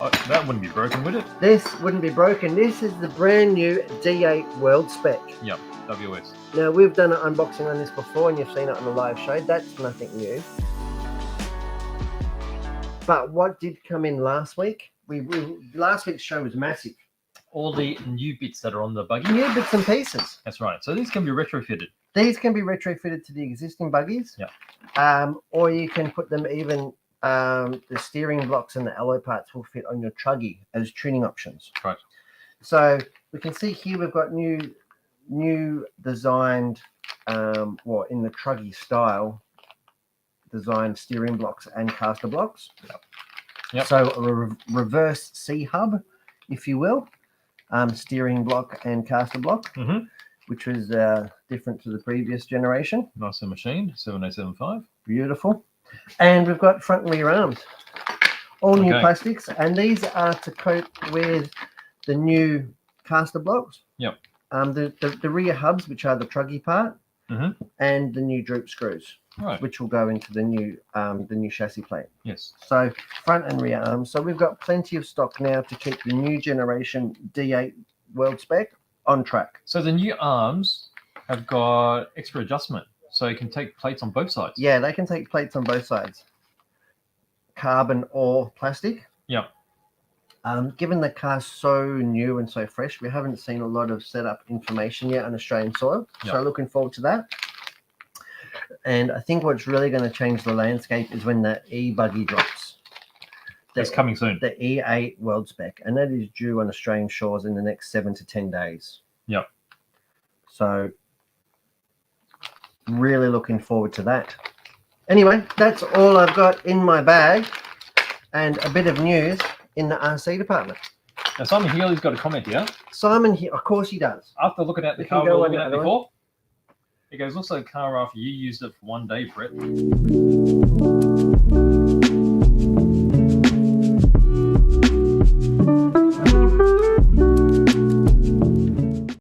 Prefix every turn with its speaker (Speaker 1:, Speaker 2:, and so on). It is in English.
Speaker 1: Oh, that wouldn't be broken, would it?
Speaker 2: This wouldn't be broken. This is the brand new D8 World Spec.
Speaker 1: Yep, WS.
Speaker 2: Now, we've done an unboxing on this before, and you've seen it on the live show. That's nothing new. But what did come in last week? Last week's show was massive.
Speaker 1: All the new bits that are on the buggy.
Speaker 2: New bits and pieces.
Speaker 1: That's right. So these can be retrofitted.
Speaker 2: These can be retrofitted to the existing buggies.
Speaker 1: Yeah.
Speaker 2: Or you can put them even, the steering blocks and the alloy parts will fit on your truggy as tuning options.
Speaker 1: Right.
Speaker 2: So we can see here we've got new designed, well, in the truggy style, designed steering blocks and caster blocks.
Speaker 1: Yep.
Speaker 2: So a reverse C hub, if you will, steering block and caster block, which was different to the previous generation.
Speaker 1: Nice and machined, 7075.
Speaker 2: Beautiful. And we've got front and rear arms, all new plastics, and these are to cope with the new caster blocks.
Speaker 1: Yep.
Speaker 2: The rear hubs, which are the truggy part, and the new droop screws, which will go into the new chassis plate.
Speaker 1: Yes.
Speaker 2: So front and rear arms. So we've got plenty of stock now to keep the new generation D8 World Spec on track.
Speaker 1: So the new arms have got extra adjustment, so you can take plates on both sides.
Speaker 2: Yeah, they can take plates on both sides, carbon or plastic.
Speaker 1: Yeah.
Speaker 2: Given the car's so new and so fresh, we haven't seen a lot of setup information yet on Australian soil.
Speaker 1: Yep.
Speaker 2: So looking forward to that. And I think what's really going to change the landscape is when the e-buggy drops.
Speaker 1: It's coming soon.
Speaker 2: The E8 World Spec, and that is due on Australian shores in the next 7 to 10 days.
Speaker 1: Yep.
Speaker 2: So really looking forward to that. Anyway, that's all I've got in my bag, and a bit of news in the RC department.
Speaker 1: Now Simon Healy's got a comment here.
Speaker 2: Simon, of course he does.
Speaker 1: After looking at the car we were looking at before, he goes, looks like a car after you used it for 1 day, Brett.